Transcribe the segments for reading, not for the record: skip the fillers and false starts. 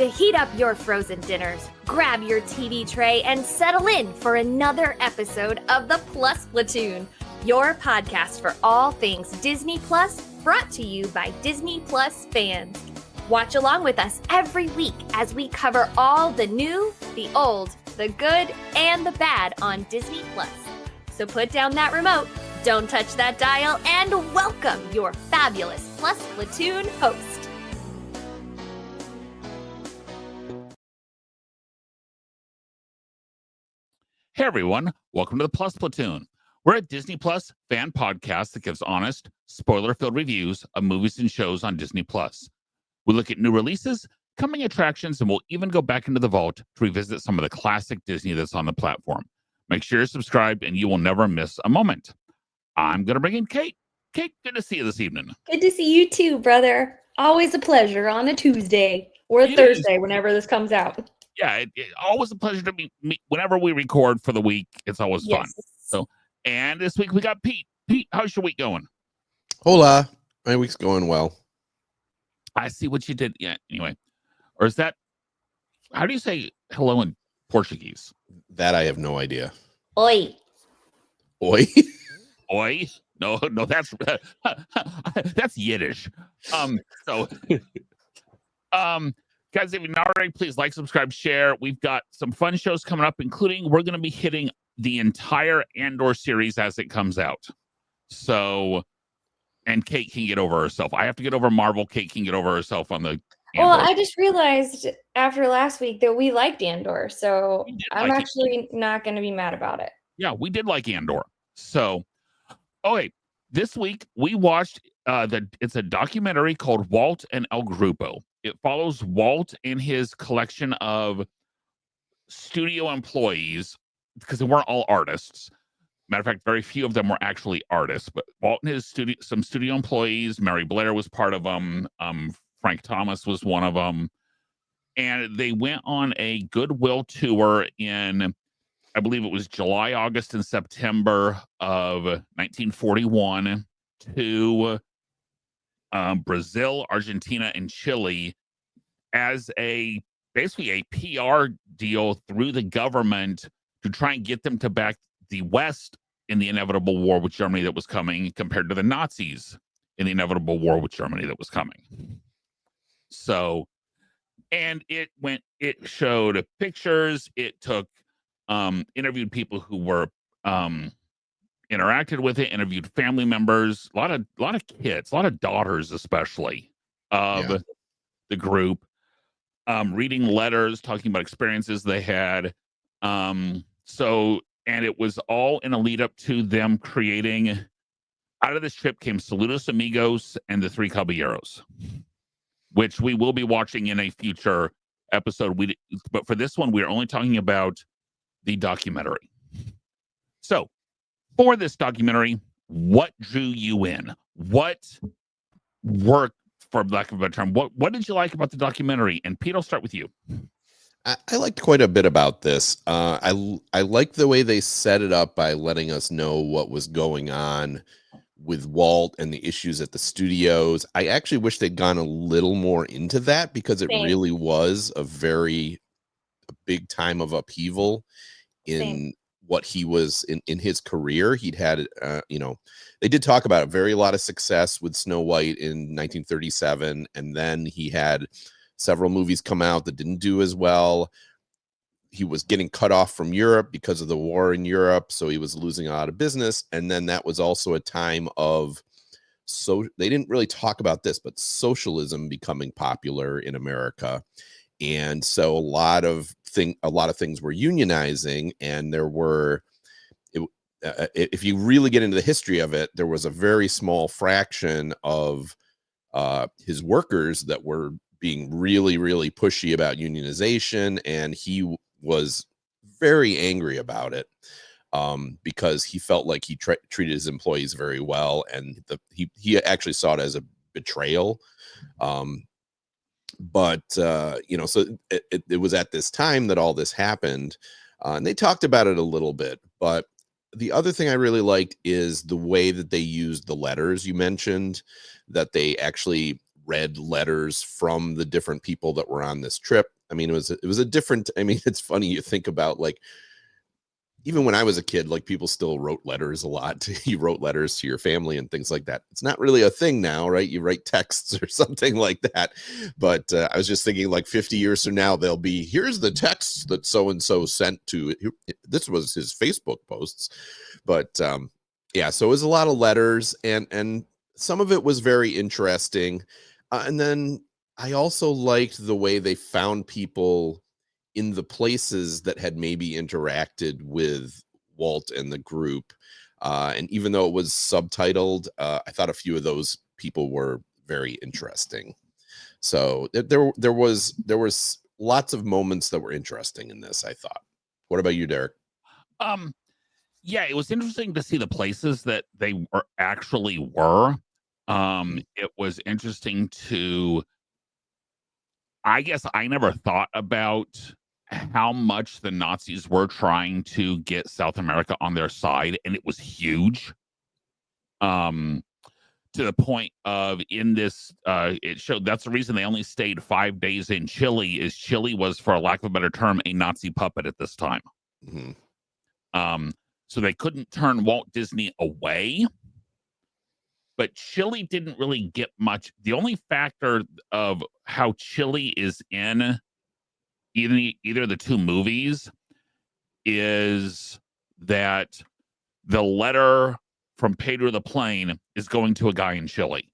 to heat up your frozen dinners, grab your TV tray, and settle in for another episode of the Plus Platoon, your podcast for all things Disney Plus, brought to you by Disney Plus fans. Watch along with us every week as we cover all the new, the old, the good, and the bad on Disney Plus. So put down that remote, don't touch that dial, and welcome your fabulous Plus Platoon host. Hey everyone, welcome to the Plus Platoon. We're a Disney Plus fan podcast that gives honest, spoiler-filled reviews of movies and shows on Disney Plus. We look at new releases, coming attractions, and we'll even go back into the vault to revisit some of the classic Disney that's on the platform. Make sure you're subscribed and you will never miss a moment. I'm going to bring in Kate. Kate, good to see you this evening. Good to see you too, brother. Always a pleasure on a Tuesday or a Thursday, whenever this comes out. Yeah, always a pleasure to meet whenever we record for the week. It's always fun. So, and this week we got Pete. Pete, how's your week going? Hola. My week's going well. I see what you did. Yeah, anyway. Or is that, how do you say hello in Portuguese? That I have no idea. Oi. Oi? Oi? No, that's Yiddish. Guys, if you're not already, please like, subscribe, share. We've got some fun shows coming up, including we're going to be hitting the entire Andor series as it comes out. So, and Kate can get over herself. I have to get over Marvel. Kate can get over herself on the Andor. Well, I just realized after last week that we liked Andor, so I'm actually not going to be mad about it. Yeah, we did like Andor. So, okay, this week we watched it's a documentary called Walt and El Grupo. It follows Walt and his collection of studio employees, because they weren't all artists. Matter of fact, very few of them were actually artists, but Walt and his some studio employees. Mary Blair was part of them. Frank Thomas was one of them. And they went on a goodwill tour in, I believe it was July, August, and September of 1941 to Brazil, Argentina, and Chile as basically a PR deal through the government to try and get them to back the West in the inevitable war with Germany that was coming, compared to the Nazis in the inevitable war with Germany that was coming. So, and it showed pictures, it took interviewed people who were interacted with it, interviewed family members, a lot of kids, a lot of daughters especially of the group, reading letters, talking about experiences they had. And it was all in a lead up to them creating, out of this trip came Saludos, Amigos, and the Three Caballeros, which we will be watching in a future episode. But for this one, we're only talking about the documentary. So, for this documentary, what drew you in? What worked, for lack of a better term? What did you like about the documentary? And Pete, I'll start with you. I liked quite a bit about this. I liked the way they set it up by letting us know what was going on with Walt and the issues at the studios. I actually wish they'd gone a little more into that, because it really was a big time of upheaval in what he was in his career. He'd had, they did talk about a lot of success with Snow White in 1937. And then he had several movies come out that didn't do as well. He was getting cut off from Europe because of the war in Europe. So he was losing a lot of business. And then that was also a time of, they didn't really talk about this, but socialism becoming popular in America. And so a lot of things were unionizing, and there were, if you really get into the history of it, there was a very small fraction of his workers that were being really, really pushy about unionization, and he was very angry about it, because he felt like he treated his employees very well, and he actually saw it as a betrayal. So it was at this time that all this happened, and they talked about it a little bit. But the other thing I really liked is the way that they used the letters. You mentioned that they actually read letters from the different people that were on this trip. I mean, it was a different. I mean, it's funny you think about like even when I was a kid, like people still wrote letters a lot. You wrote letters to your family and things like that. It's not really a thing now, right? You write texts or something like that. But I was just thinking like 50 years from now, they'll be, here's the text that so-and-so sent to, this was his Facebook posts. But yeah, so it was a lot of letters and some of it was very interesting. And then I also liked the way they found people in the places that had maybe interacted with Walt and the group. And even though it was subtitled, I thought a few of those people were very interesting. So there was lots of moments that were interesting in this, I thought. What about you, Derek? Yeah, it was interesting to see the places that they were actually were. It was interesting to, I guess I never thought about how much the Nazis were trying to get South America on their side, and it was huge. To the point of in this, it showed that's the reason they only stayed 5 days in Chile. Is Chile was, for a lack of a better term, a Nazi puppet at this time. So they couldn't turn Walt Disney away. But Chile didn't really get much. The only factor of how Chile is in either of the two movies is that the letter from Pedro the Plane is going to a guy in Chile.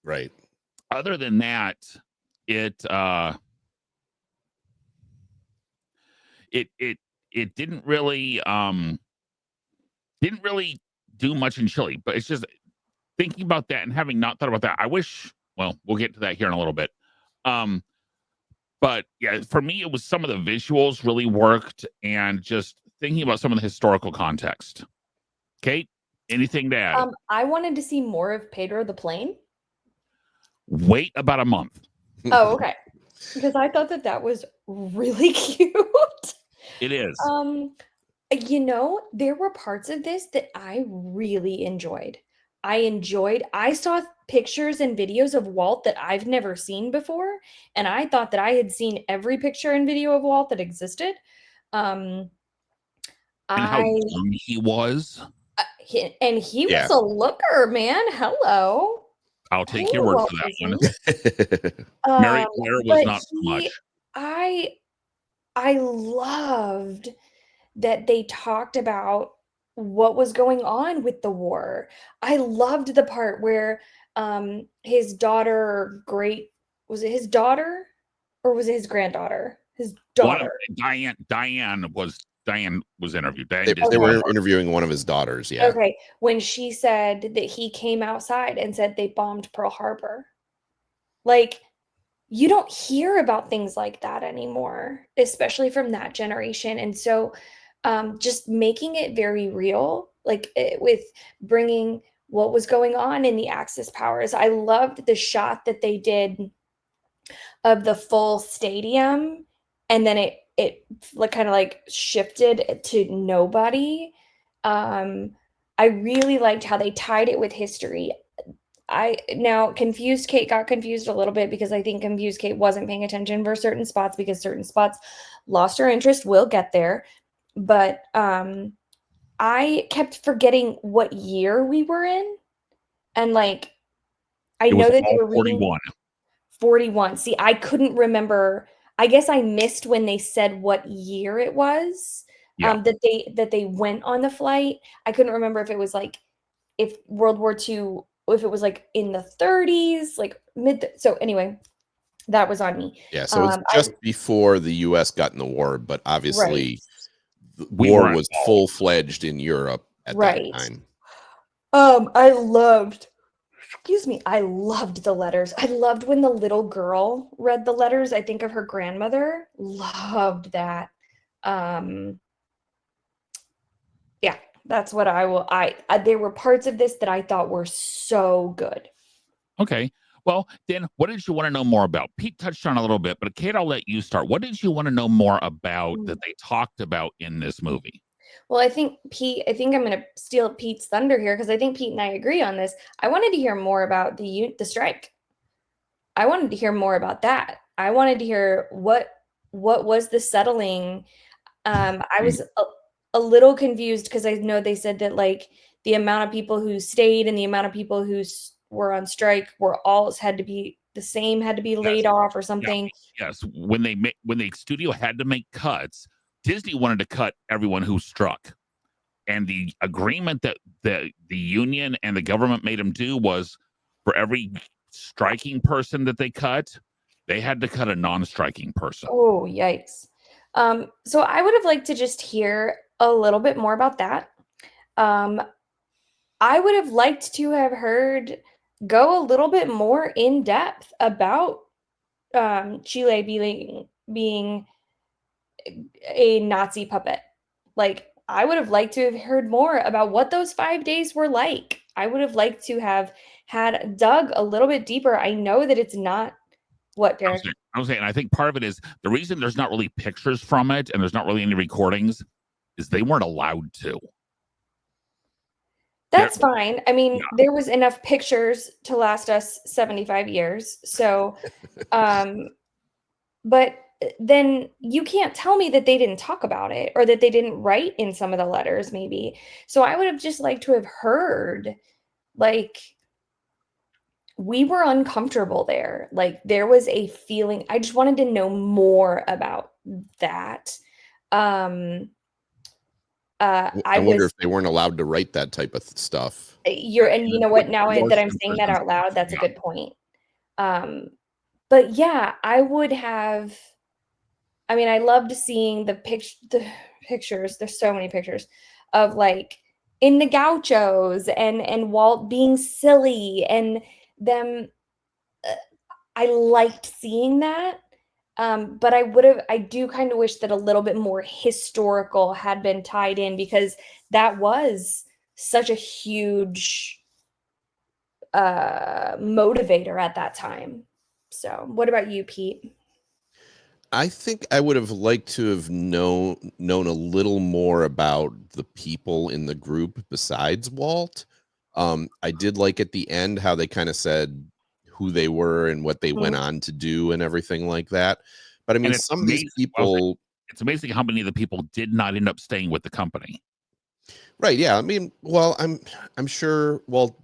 Right. Other than that, it didn't really do much in Chile. But it's just thinking about that and having not thought about that, I wish, well, we'll get to that here in a little bit. But yeah, for me, it was some of the visuals really worked and just thinking about some of the historical context. Kate, anything to add? I wanted to see more of Pedro the Plane. Wait about a month. Oh, okay. Because I thought that was really cute. It is. You know, there were parts of this that I really enjoyed. I saw pictures and videos of Walt that I've never seen before, and I thought that I had seen every picture and video of Walt that existed. And how young he was. He was a looker, man. Hello. I'll take your word for that one. Mary Claire was not so much. I loved that they talked about what was going on with the war. I loved the part where his daughter, was it his daughter or was it his granddaughter? His daughter. Diane was interviewed. They were interviewing one of his daughters. Yeah. Okay. When she said that he came outside and said they bombed Pearl Harbor. Like, you don't hear about things like that anymore, especially from that generation. And so just making it very real, like with bringing what was going on in the Axis powers. I loved the shot that they did of the full stadium, and then it like kind of like shifted to nobody. I really liked how they tied it with history. Confused Kate got confused a little bit because I think Confused Kate wasn't paying attention for certain spots because certain spots lost her interest. We'll get there. But I kept forgetting what year we were in. And like, I know that they were 41. 41. See, I couldn't remember. I guess I missed when they said what year it was. Yeah. That they went on the flight. I couldn't remember if it was like if World War II, if it was like in the 30s, like so anyway, that was on me. Yeah, so it's just before the US got in the war, but obviously the war was full-fledged in Europe at that time. I loved the letters. I loved when the little girl read the letters. I think of her grandmother. Loved that. Yeah, that's what there were parts of this that I thought were so good. Okay. Well, then what did you want to know more about? Pete touched on a little bit, but Kate, I'll let you start. What did you want to know more about that they talked about in this movie? Well, I think I'm going to steal Pete's thunder here because I think Pete and I agree on this. I wanted to hear more about the strike. I wanted to hear more about that. I wanted to hear what what was the settling? I was a little confused because I know they said that like the amount of people who stayed and the amount of people who were on strike were all had to be the same, had to be laid off or Yeah. something. Yes. When the studio had to make cuts, Disney wanted to cut everyone who struck. And the agreement that the union and the government made them do was for every striking person that they cut, they had to cut a non-striking person. Oh, yikes. So I would have liked to just hear a little bit more about that. I would have liked to have heard go a little bit more in depth about Chile being a Nazi puppet. Like, I would have liked to have heard more about what those 5 days were like. I would have liked to have had dug a little bit deeper. I know that it's not what, Derek? I'm saying, I think part of it is the reason there's not really pictures from it and there's not really any recordings is they weren't allowed to. That's fine. I mean, there was enough pictures to last us 75 years. So, but then you can't tell me that they didn't talk about it or that they didn't write in some of the letters, maybe. So I would have just liked to have heard, like, we were uncomfortable there. Like, there was a feeling. I just wanted to know more about that. I wonder if they weren't allowed to write that type of stuff. and you know what? Now that I'm saying that out loud, that's a good point. But yeah, I would have. I mean, I loved seeing the pictures. There's so many pictures of like in the gauchos and Walt being silly and them. I liked seeing that. But I do kind of wish that a little bit more historical had been tied in because that was such a huge motivator at that time. So what about you, Pete? I think I would have liked to have known a little more about the people in the group besides Walt. I did like at the end how they kind of said who they were and what they went on to do and everything like that. But I mean, some of these people, it's amazing how many of the people did not end up staying with the company. Right. Yeah. I mean, well, I'm sure Walt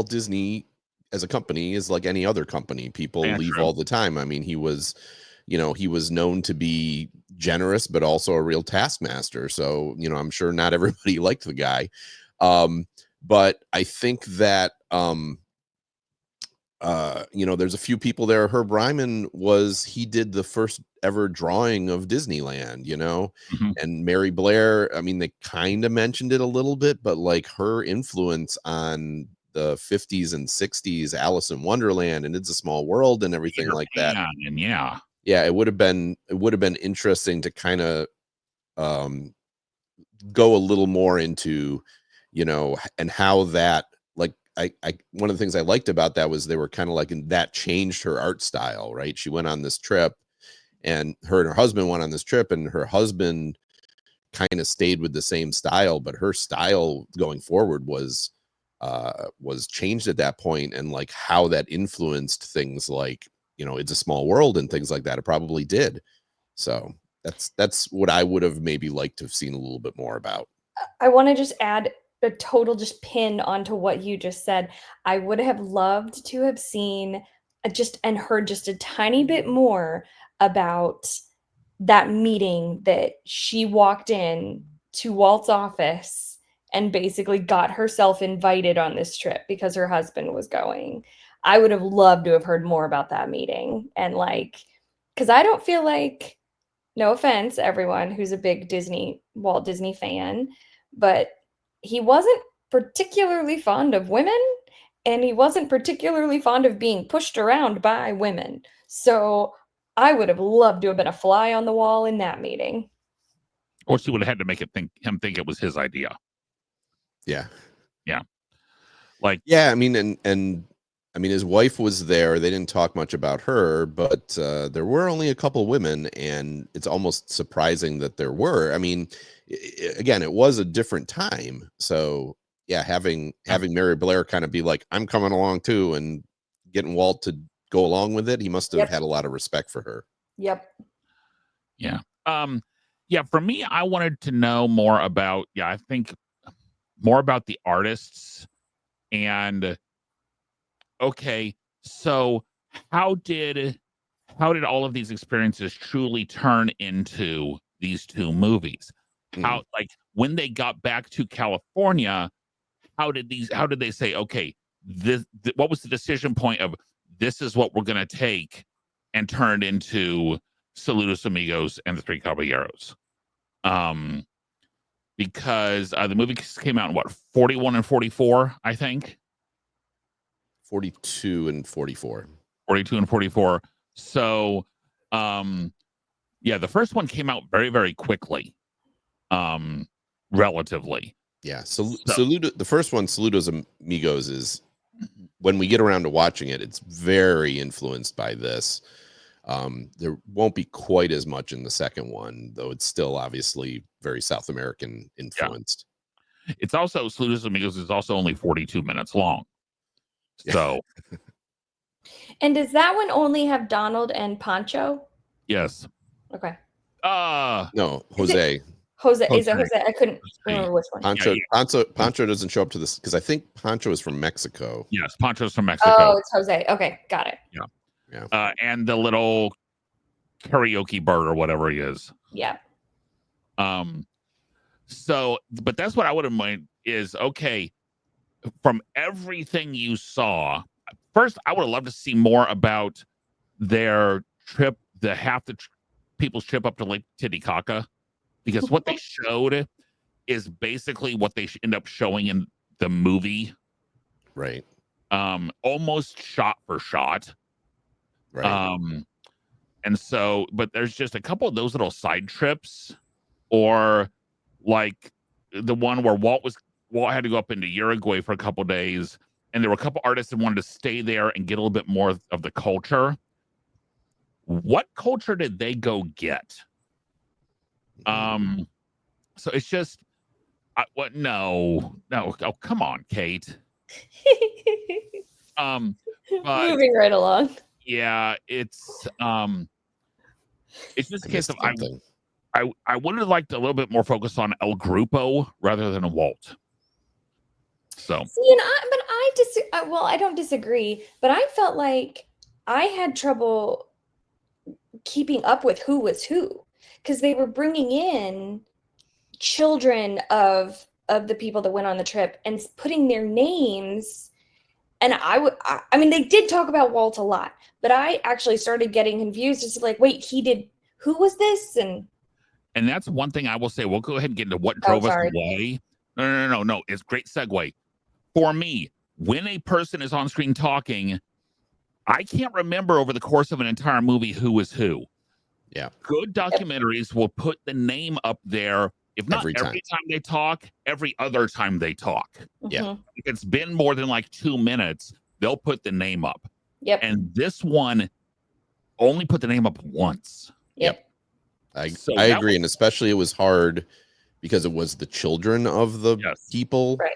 Disney as a company is like any other company. People leave all the time. I mean, he was known to be generous, but also a real taskmaster. So, I'm sure not everybody liked the guy. But I think that, there's a few people there. Herb Ryman he did the first ever drawing of Disneyland, and Mary Blair, I mean, they kind of mentioned it a little bit, but like her influence on the 50s and 60s, Alice in Wonderland and It's a Small World and everything like that. And yeah, it would have been interesting to kind of go a little more into, and how that, like, I one of the things I liked about that was they were kind of like, and that changed her art style, right? She went on this trip and her husband went on this trip and her husband kind of stayed with the same style, but her style going forward was changed at that point, and like how that influenced things like, It's a Small World and things like that. It probably did. So that's what I would have maybe liked to have seen a little bit more about. I want to just add a total just pin onto what you just said. I would have loved to have seen and heard just a tiny bit more about that meeting that she walked in to Walt's office and basically got herself invited on this trip because her husband was going. I would have loved to have heard more about that meeting and because I don't feel like, no offense, everyone who's a big Walt Disney fan, but he wasn't particularly fond of women and he wasn't particularly fond of being pushed around by women. So I would have loved to have been a fly on the wall in that meeting. Or she would have had to make him think it was his idea. Yeah. Yeah. I mean, and I mean, his wife was there. They didn't talk much about her, but there were only a couple women, and it's almost surprising that there were. I mean, again, it was a different time. So yeah, having Mary Blair kind of be like, I'm coming along too, and getting Walt to go along with it, he must have had a lot of respect for her. Yep. Yeah. Yeah, for me, I wanted to know more about, I think more about the artists and okay, so how did all of these experiences truly turn into these two movies? Mm. How like when they got back to California, how did they say, okay, what was the decision point of this is what we're gonna take and turn it into Saludos Amigos and the Three Caballeros? Um because the movie came out in what 41 and 44, I think. 42 and 44. 42 and 44. So yeah, the first one came out very, very quickly. Relatively. Yeah. So The first one, Saludos Amigos, is when we get around to watching it, it's very influenced by this. There won't be quite as much in the second one, though it's still obviously very South American influenced. it's also Saludos Amigos is also only 42 minutes long. So And does that one only have Donald and Pancho? yes. Okay. No, Jose. Jose. Is it Jose. Jose? I couldn't remember which one. Pancho doesn't show up to this because I think Pancho is from Mexico. Yes, Pancho's from Mexico. Oh, it's Jose. Okay, got it. Yeah. And the little karaoke bird or whatever he is. Yeah. So, but that's what I would have mind is okay. From everything you saw, first I would have loved to see more about their trip, people's trip up to Lake Titicaca, because what they showed is basically what they end up showing in the movie, Right. almost shot for shot. Right. And so, but there's just a couple of those little side trips, or like the one where Walt had to go up into Uruguay for a couple of days, and there were a couple artists that wanted to stay there and get a little bit more of the culture. What culture did they go get? So it's just no. Oh, come on, Kate. But Moving right along. yeah, it's just a case of something. I would have liked a little bit more focus on El Grupo rather than a Walt. So See, and I don't disagree, but I felt like I had trouble keeping up with who was who, because they were bringing in children of the people that went on the trip and putting their names. And I mean, they did talk about Walt a lot, but I actually started getting confused. Just like, wait, who was this? And that's one thing I will say. We'll go ahead and get into what drove us away. No. It's great segue. For me, when a person is on screen talking, I can't remember over the course of an entire movie who is who. Yeah. Good documentaries will put the name up there. If not every time they talk, every other time they talk. Yeah. If it's been more than like 2 minutes, they'll put the name up. Yep. And this one only put the name up once. Yep. I agree. And especially it was hard because it was the children of the people. Right.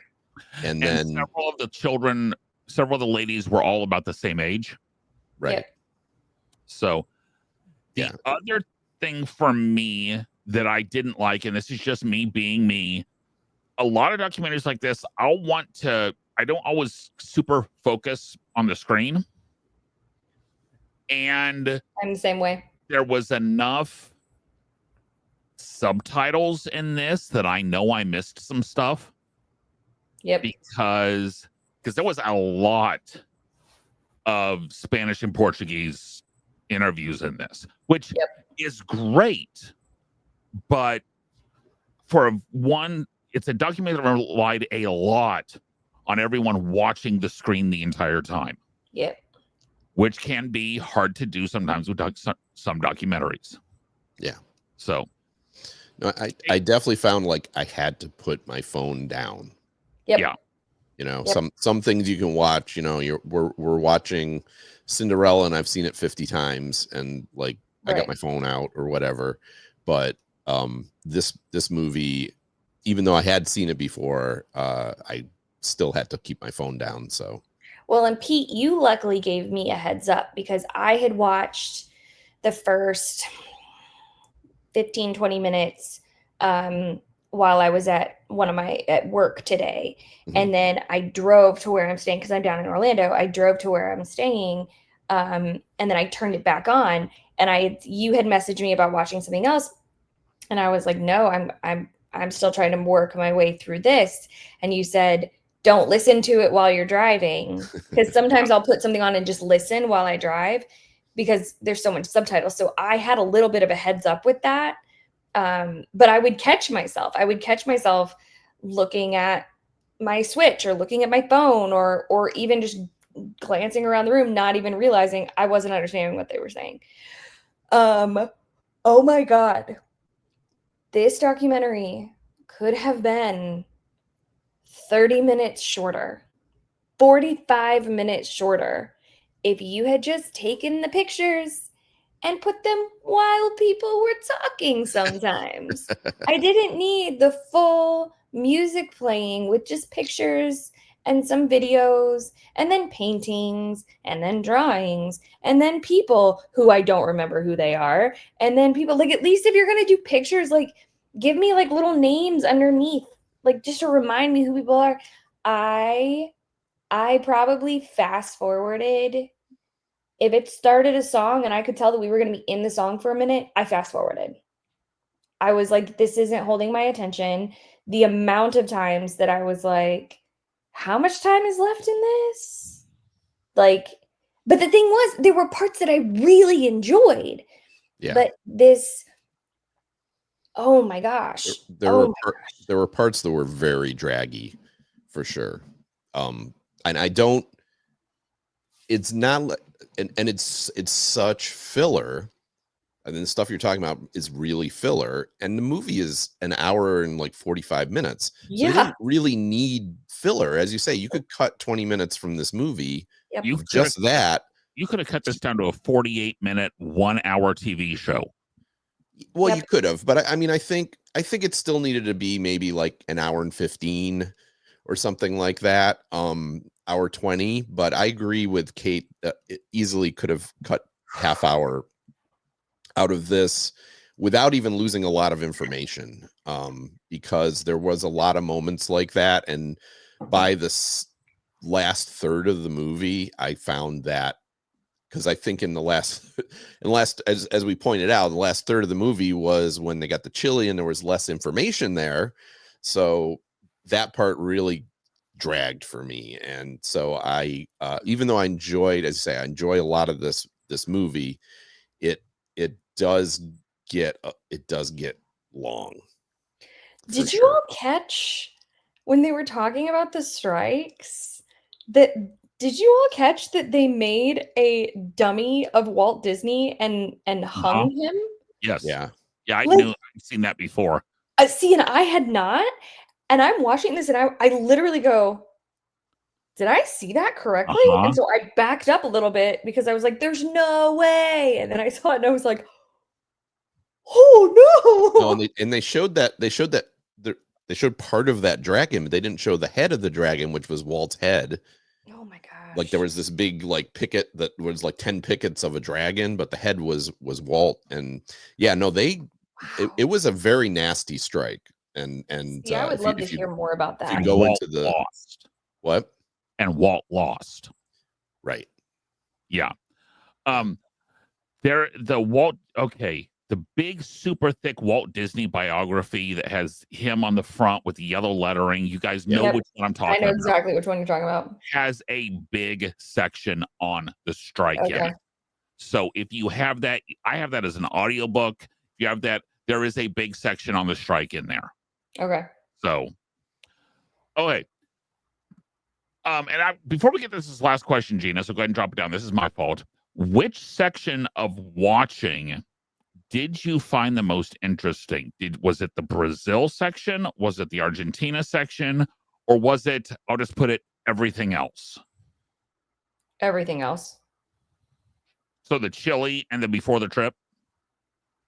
And then several of the ladies were all about the same age. Right. Yep. So the other thing for me that I didn't like, and this is just me being me, a lot of documentaries like this, I don't always super focus on the screen. And I'm the same way. There was enough subtitles in this that I know I missed some stuff. Yep. Because there was a lot of Spanish and Portuguese interviews in this, which is great. But it's a documentary that relied a lot on everyone watching the screen the entire time. Yep. Which can be hard to do sometimes with some documentaries. Yeah. So. No, I definitely found like I had to put my phone down. Yep. Yeah. You know, some things you can watch, you know, we're watching Cinderella and I've seen it 50 times and like I got my phone out or whatever. But this movie, even though I had seen it before, I still had to keep my phone down. So well, and Pete, you luckily gave me a heads up because I had watched the first 15, 20 minutes while I was at work today. Mhm. And then I drove to where I'm staying because I'm down in Orlando. I drove to where I'm staying, and then I turned it back on. And you had messaged me about watching something else, and I was like, no, I'm still trying to work my way through this. And you said, don't listen to it while you're driving, because sometimes I'll put something on and just listen while I drive because there's so much subtitles. So I had a little bit of a heads up with that. But I would catch myself. I would catch myself looking at my Switch or looking at my phone or even just glancing around the room, not even realizing I wasn't understanding what they were saying. Oh my God. This documentary could have been 30 minutes shorter, 45 minutes shorter, if you had just taken the pictures and put them while people were talking sometimes. I didn't need the full music playing with just pictures and some videos and then paintings and then drawings and then people who I don't remember who they are. And then people, like, at least if you're going to do pictures, like, give me like little names underneath, like just to remind me who people are. I probably fast forwarded. If it started a song and I could tell that we were going to be in the song for a minute, I fast forwarded. I was like, this isn't holding my attention. The amount of times that I was like, how much time is left in this? Like, but the thing was, there were parts that I really enjoyed. Yeah. But this, oh my gosh. There were parts that were very draggy, for sure. And I don't. It's not, and it's such filler. And then the stuff you're talking about is really filler. And the movie is an hour and like 45 minutes. So you don't really need filler. As you say, you could cut 20 minutes from this movie. Yep. You could have cut this down to a 48-minute, 1 hour TV show. Well, you could have, but I mean, I think it still needed to be maybe like an hour and 15 or something like that. Hour 20. But I agree with Kate. It easily could have cut half hour out of this without even losing a lot of information, because there was a lot of moments like that. And by this last third of the movie, I found that, because I think in the last as we pointed out, the last third of the movie was when they got the chili and there was less information there. So that part really dragged for me. And so I, even though I enjoyed, as I say, I enjoy a lot of this movie, it does get long. Did you all catch when they were talking about the strikes did you all catch that they made a dummy of Walt Disney and hung him? Yes. Yeah. I knew. I've seen that before. See, and I had not. And I'm watching this and I literally go, did I see that correctly? And so I backed up a little bit because I was like, there's no way. And then I saw it and I was like, oh no. No, and they showed part of that dragon, but they didn't show the head of the dragon, which was Walt's head. Oh my gosh. Like there was this big like picket that was like 10 pickets of a dragon, but the head was Walt. And yeah, no, it was a very nasty strike. And yeah, I would love to hear more about that. You go Walt into the lost. What? And Walt lost. Right. Yeah. The big super thick Walt Disney biography that has him on the front with the yellow lettering. You guys know which one I'm talking about. I know exactly which one you're talking about. Has a big section on the strike in it. So if you have that, I have that as an audiobook. If you have that, there is a big section on the strike in there. Okay. So, okay. Before we get this last question, Gina, so go ahead and drop it down. This is my fault. Which section of watching did you find the most interesting? Was it the Brazil section? Was it the Argentina section? Or was it, I'll just put it, everything else? Everything else. So the Chile and the before the trip?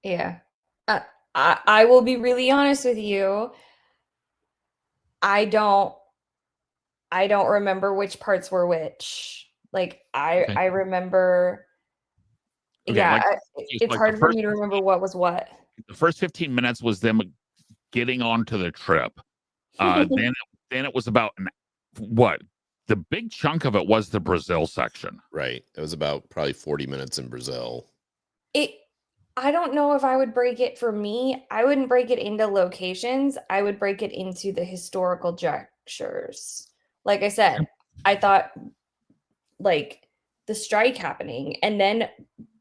Yeah. I will be really honest with you. I don't remember which parts were which. Like I remember. Okay, yeah, it's hard for me to remember what was what. The first 15 minutes was them getting onto the trip. Then it was about what? The big chunk of it was the Brazil section. Right. It was about probably 40 minutes in Brazil. I don't know if I would break it for me. I wouldn't break it into locations. I would break it into the historical junctures. Like I said, I thought like the strike happening and then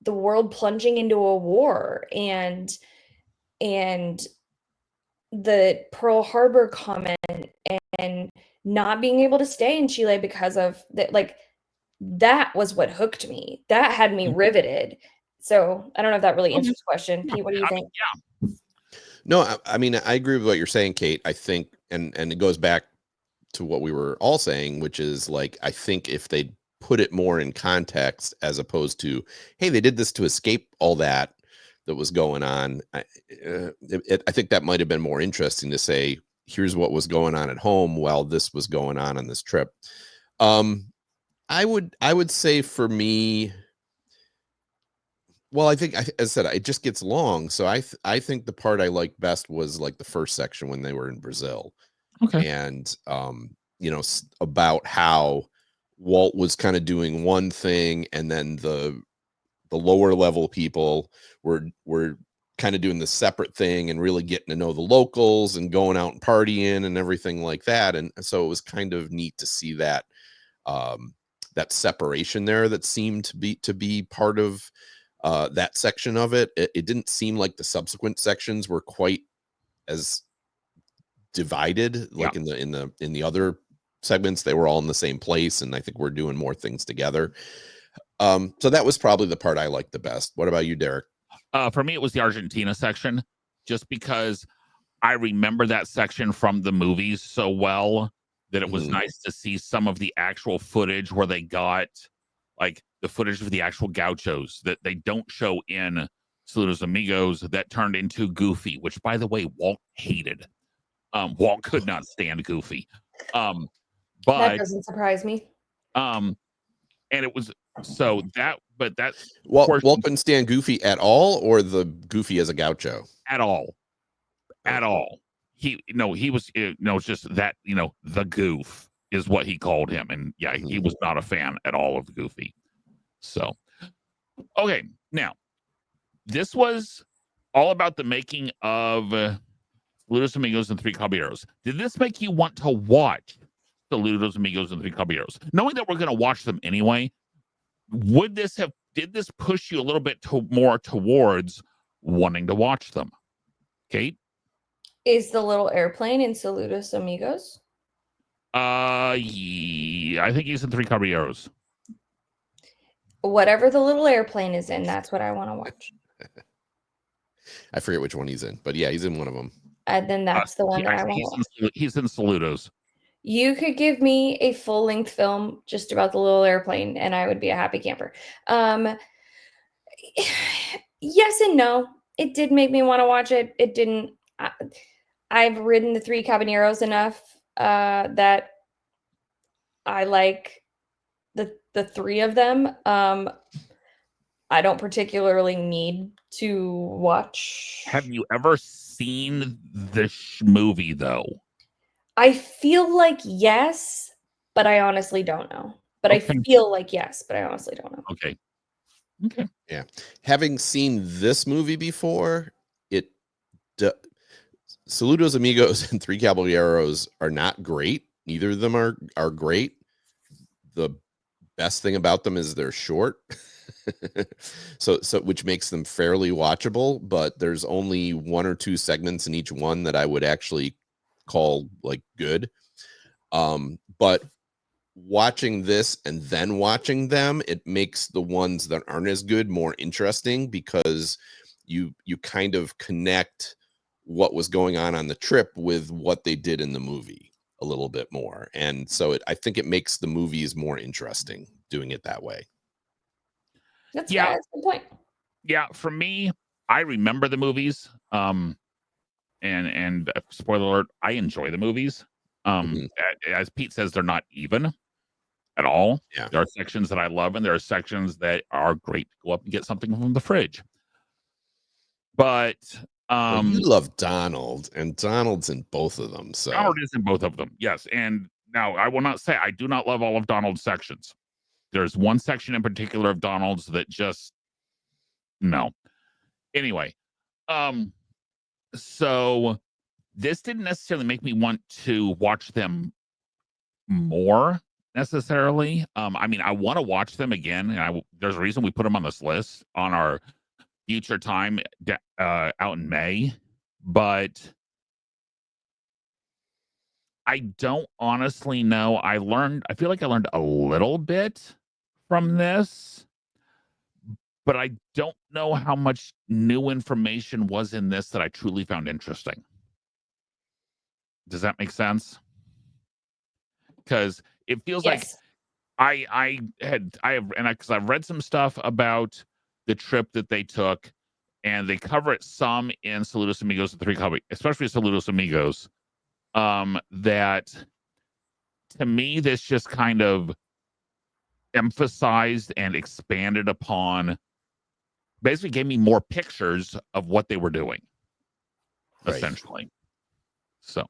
the world plunging into a war and the Pearl Harbor comment and not being able to stay in Chile because of that, like that was what hooked me. That had me riveted. So I don't know if that really answers the question. Pete, what do you think? No, I mean, I agree with what you're saying, Kate. I think, and it goes back to what we were all saying, which is like, I think if they put it more in context as opposed to, hey, they did this to escape all that was going on. I think that might have been more interesting to say, here's what was going on at home while this was going on this trip. I would say for me, well, I think, as I said, it just gets long. So I think the part I liked best was like the first section when they were in Brazil. Okay. And, about how Walt was kind of doing one thing and then the lower level people were kind of doing the separate thing and really getting to know the locals and going out and partying and everything like that. And so it was kind of neat to see that, that separation there that seemed to be part of that section of it. It didn't seem like the subsequent sections were quite as divided, like in the other segments. They were all in the same place, and I think we're doing more things together. So that was probably the part I liked the best. What about you, Derek? For me, it was the Argentina section, just because I remember that section from the movies so well that it was nice to see some of the actual footage where they got like the footage of the actual gauchos that they don't show in Saludos Amigos that turned into Goofy, which, by the way, Walt hated. Walt could not stand Goofy. But that doesn't surprise me. And it was so that, but that's Walt couldn't stand Goofy at all, or the Goofy as a gaucho at all. At all. He was it's just that, the goof is what he called him. And yeah, he was not a fan at all of Goofy. So, okay. Now, this was all about the making of Saludos Amigos and Three Caballeros. Did this make you want to watch Saludos Amigos and Three Caballeros? Knowing that we're going to watch them anyway, did this push you a little bit more towards wanting to watch them? Kate? Is the little airplane in Saludos Amigos? Yeah, I think he's in Three Caballeros. Whatever the little airplane is in, that's what I want to watch. I forget which one he's in, but yeah, he's in one of them. And then that's the one that I want to watch. He's in Saludos. You could give me a full-length film just about the little airplane, and I would be a happy camper. Yes and no. It did make me want to watch it. It didn't. I've ridden the Three Caballeros enough that I like the three of them. I don't particularly need to watch. Have you ever seen this movie, though? I feel like yes, but I honestly don't know. But okay. I feel like yes, but I honestly don't know. Okay. Yeah. Having seen this movie before, Saludos Amigos and Three Caballeros are not great. Neither of them are great. The best thing about them is they're short. so which makes them fairly watchable, but there's only one or two segments in each one that I would actually call like good. But watching this and then watching them, it makes the ones that aren't as good more interesting, because you kind of connect what was going on the trip with what they did in the movie a little bit more. And so I think it makes the movies more interesting doing it that way. That's a good point. Yeah, for me, I remember the movies. And spoiler alert, I enjoy the movies. As Pete says, they're not even at all. Yeah. There are sections that I love, and there are sections that are great to go up and get something from the fridge. But Well, you love Donald, and Donald's in both of them. So Donald is in both of them. Yes. And now I will not say I do not love all of Donald's sections. There's one section in particular of Donald's that just no. Anyway, so this didn't necessarily make me want to watch them more necessarily. I mean, I want to watch them again, and there's a reason we put them on this list on our future time out in May, but I don't honestly know. I feel like I learned a little bit from this, but I don't know how much new information was in this that I truly found interesting. Does that make sense? Because it feels like Yes. because I've read some stuff about the trip that they took, and they cover it some in Saludos Amigos, especially Saludos Amigos. That to me, this just kind of emphasized and expanded upon, basically gave me more pictures of what they were doing, Right. essentially. So,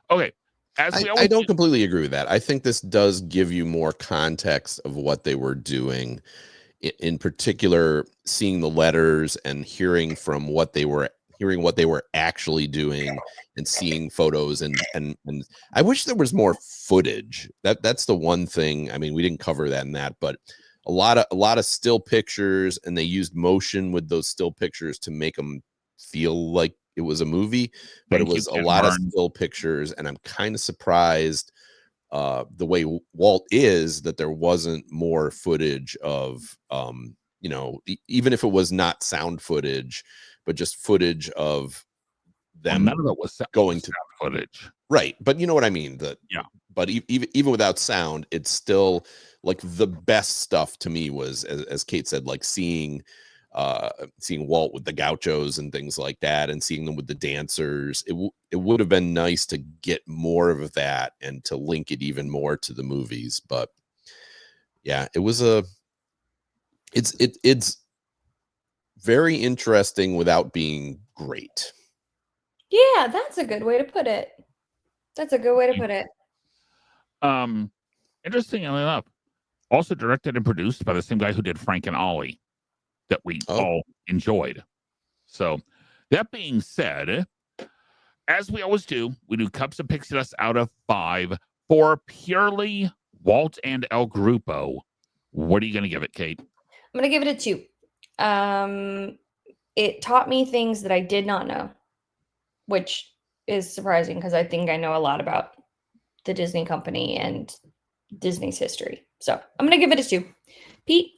okay. I don't completely agree with that. I think this does give you more context of what they were doing. In particular, seeing the letters and hearing what they were actually doing, and seeing photos and I wish there was more footage. That's the one thing. I mean, we didn't cover that in that, but a lot of still pictures, and they used motion with those still pictures to make them feel like it was a movie, but it was a lot of still pictures, and I'm kind of surprised the way Walt is, that there wasn't more footage of even if it was not sound footage, but just footage of them none of it was going to sound footage, right? But you know what I mean. Yeah. But even without sound, it's still like the best stuff to me was, as Kate said, like seeing Walt with the gauchos and things like that, and seeing them with the dancers. It would have been nice to get more of that and to link it even more to the movies. But yeah, it's very interesting without being great. Yeah, that's a good way to put it. That's a good way to put it. Interestingly enough, also directed and produced by the same guy who did Frank and Ollie, that we all enjoyed. So, that being said, as we always do, we do cups of pixie dust out of 5 for purely Walt and El Grupo. What are you going to give it, Kate? I'm going to give it a 2. It taught me things that I did not know, which is surprising because I think I know a lot about the Disney company and Disney's history. So I'm going to give it a 2. Pete?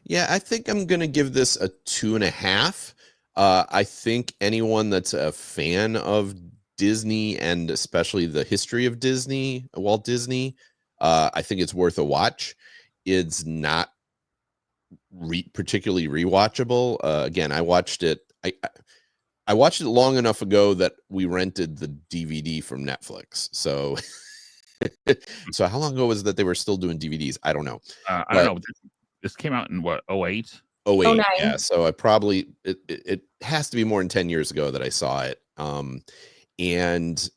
Yeah, I think I'm going to give this a 2.5. I think anyone that's a fan of Disney, and especially the history of Disney, Walt Disney, I think it's worth a watch. It's not particularly rewatchable. Again, I watched it. I watched it long enough ago that we rented the DVD from Netflix. So, so how long ago was that they were still doing DVDs? I don't know. I don't know. This came out in what, 08? 08, yeah. So it has to be more than 10 years ago that I saw it. And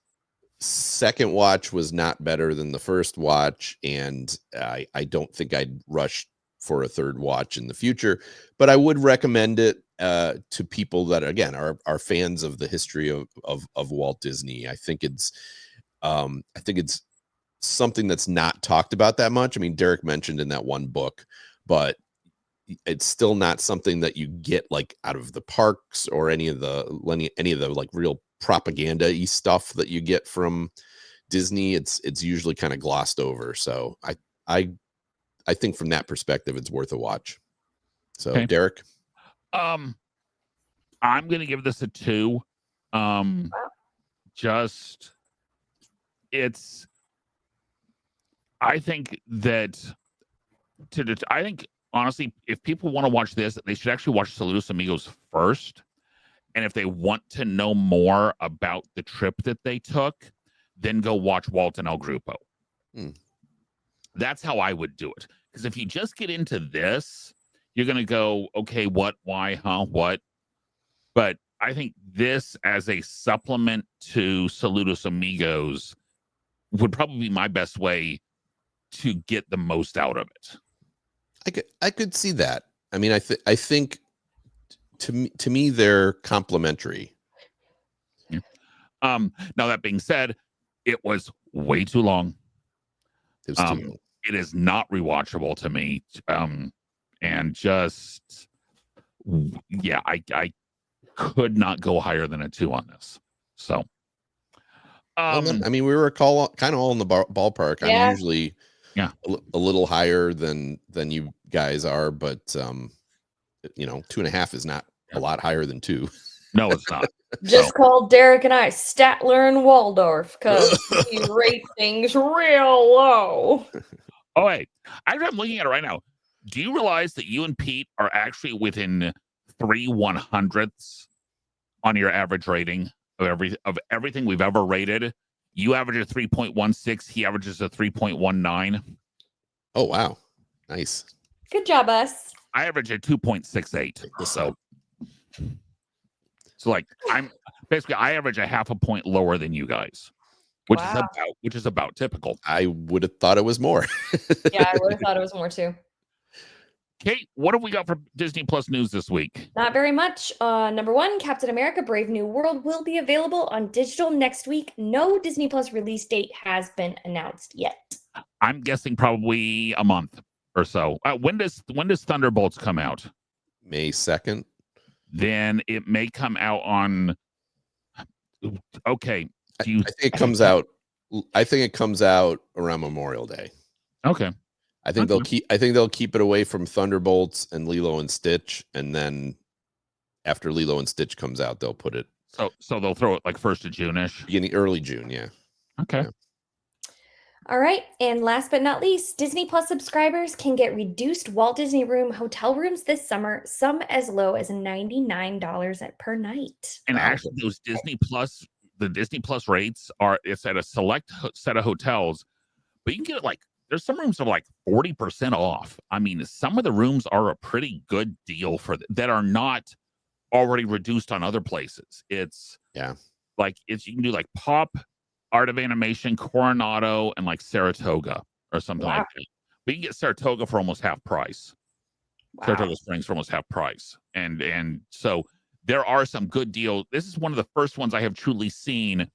second watch was not better than the first watch, and I don't think I'd rush for a third watch in the future, but I would recommend it to people that, again, are fans of the history of Walt Disney. I think it's something that's not talked about that much. I mean, Derek mentioned in that one book, but it's still not something that you get like out of the parks or any of the like real propaganda-y stuff that you get from Disney. It's usually kind of glossed over. So I think from that perspective, it's worth a watch. So okay. Derek? I'm going to give this a 2. Just, I think that I think honestly, if people want to watch this, they should actually watch Saludos Amigos first. And if they want to know more about the trip that they took, then go watch Walt and El Grupo. That's how I would do it. Because if you just get into this, you're going to go, okay, what, why, huh, what? But I think this as a supplement to Saludos Amigos would probably be my best way to get the most out of it. I could see that. I mean, I think to me they're complementary. Yeah. Now that being said, it was way too long. It was too long. It is not rewatchable to me. And just yeah, I could not go higher than a 2 on this. So I mean, we were kind of all in the ballpark. Yeah. I'm usually a little higher than you guys are, but 2.5 is not a lot higher than 2. No, it's not. Just called Derek and I Statler and Waldorf because he rate things real low. Oh, wait. I'm looking at it right now. Do you realize that you and Pete are actually within 3 100ths on your average rating of everything we've ever rated? You average a 3.16. He averages a 3.19. Oh, wow. Nice. Good job, us. I average a 2.68. So like I average a half a point lower than you guys, which is about typical. I would have thought it was more. Yeah, I would have thought it was more too. Kate, what have we got for Disney Plus news this week? Not very much. Number 1, Captain America: Brave New World will be available on digital next week. No Disney Plus release date has been announced yet. I'm guessing probably a month or so. When does Thunderbolts come out? May 2nd. Then it may come out on. Okay. I think it comes out. I think it comes out around Memorial Day. Okay. I think they'll keep it away from Thunderbolts and Lilo and Stitch, and then after Lilo and Stitch comes out, they'll put it. So they'll throw it like 1st of June-ish. Beginning early June, yeah. Okay. Yeah. All right, and last but not least, Disney Plus subscribers can get reduced Walt Disney Room hotel rooms this summer, some as low as $99 per night. And actually, those the Disney Plus rates it's at a select set of hotels, but you can get it like there's some rooms that are like 40% off. I mean, some of the rooms are a pretty good deal that are not already reduced on other places. It's you can do like Pop, Art of Animation, Coronado, and like Saratoga or something like that. But you can get Saratoga for almost half price. Saratoga Springs for almost half price. And so there are some good deals. This is one of the first ones I have truly seen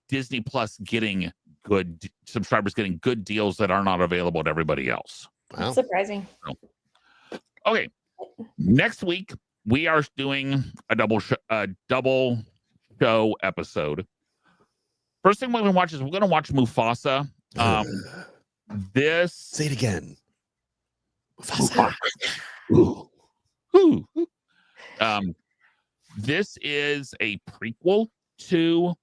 Disney Plus getting good subscribers getting good deals that are not available to everybody else. Wow. Surprising. Okay. Next week we are doing a double show episode. First thing we're going to watch is we're going to watch Mufasa. Say it again. Mufasa. This is a prequel to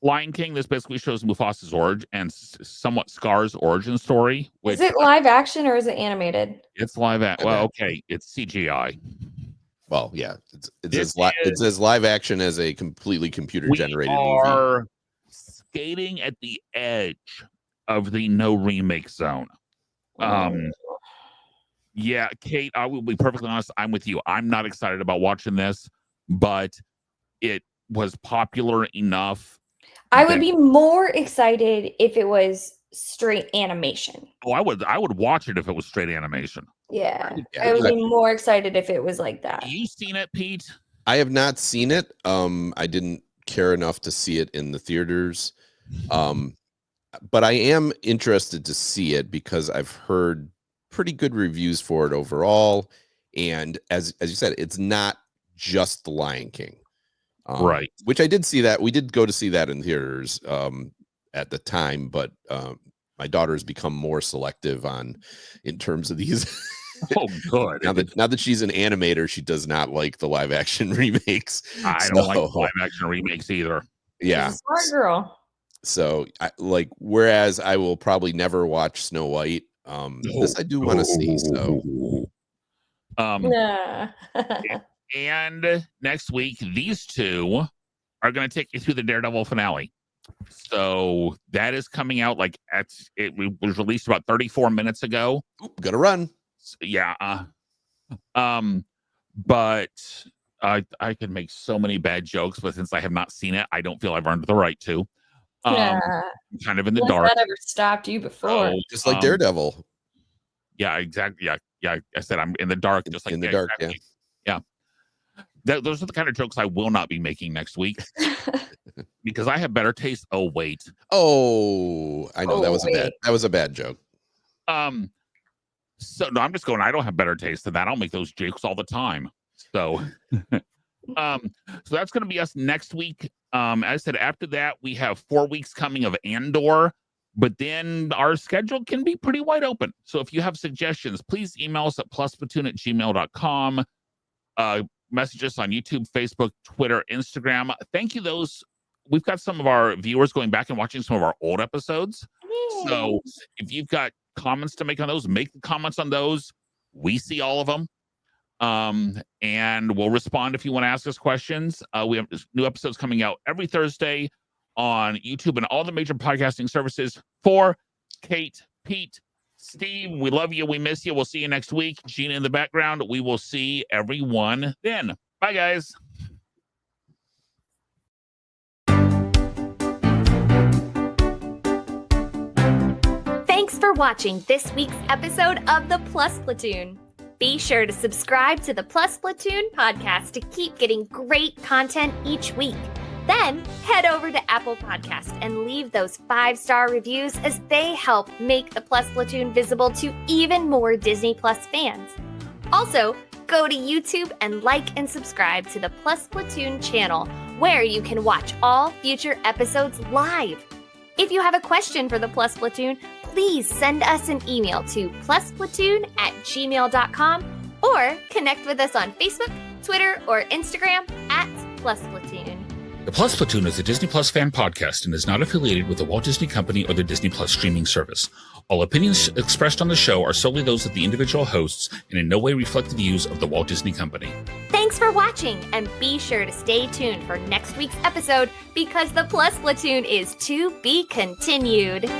Lion King. This basically shows Mufasa's origin and somewhat Scar's origin story. Is it live action or is it animated? It's live action. Well, okay, it's CGI. Well, yeah, it's as live action as a completely computer generated movie. We are skating at the edge of the no remake zone. Yeah, Kate, I will be perfectly honest. I'm with you. I'm not excited about watching this, but it was popular enough. I would be more excited if it was straight animation. Oh, I would watch it if it was straight animation. Yeah, I would be more excited if it was like that. You seen it, Pete? I have not seen it. I didn't care enough to see it in the theaters. But I am interested to see it because I've heard pretty good reviews for it overall. And as you said, it's not just The Lion King. Right. Which I did see that. We did go to see that in theaters at the time, but my daughter has become more selective in terms of these. Oh, good. now that she's an animator, she does not like the live action remakes. I don't like live action remakes either. Yeah. She's a smart girl. So whereas I will probably never watch Snow White. This I do want to see. So and next week, these two are going to take you through the Daredevil finale. So that is coming out it was released about 34 minutes ago. Gotta run. Yeah. But I could make so many bad jokes, but since I have not seen it, I don't feel I've earned the right to. I'm kind of in the Has dark. that ever stopped you before? So, Just like Daredevil. Yeah, exactly. Yeah. I said I'm in the dark, just like in the dark. Exactly. Yeah. Those are the kind of jokes I will not be making next week because I have better taste. Oh wait. Oh, I know Oh, that was wait. a bad joke. So no, I'm just going. I don't have better taste than that. I'll make those jokes all the time. So, so that's going to be us next week. As I said, after that we have 4 weeks coming of Andor. But then our schedule can be pretty wide open. So if you have suggestions, please email us at plusplatoon@gmail.com. Message us on YouTube, Facebook, Twitter, Instagram. Thank you. We've got some of our viewers going back and watching some of our old episodes. So if you've got comments to make on those, make the comments on those. We see all of them. And we'll respond if you want to ask us questions. We have new episodes coming out every Thursday on YouTube and all the major podcasting services. For Kate, Pete, Steve, we love you. We miss you. We'll see you next week. Gina in the background. We will see everyone then. Bye, guys. Thanks for watching this week's episode of the Plus Platoon. Be sure to subscribe to the Plus Platoon podcast to keep getting great content each week. Then head over to Apple Podcasts and leave those 5-star reviews as they help make the Plus Platoon visible to even more Disney Plus fans. Also, go to YouTube and like and subscribe to the Plus Platoon channel, where you can watch all future episodes live. If you have a question for the Plus Platoon, please send us an email to plusplatoon@gmail.com or connect with us on Facebook, Twitter, or Instagram @plusplatoon. The Plus Platoon is a Disney Plus fan podcast and is not affiliated with the Walt Disney Company or the Disney Plus streaming service. All opinions expressed on the show are solely those of the individual hosts and in no way reflect the views of the Walt Disney Company. Thanks for watching, and be sure to stay tuned for next week's episode because the Plus Platoon is to be continued.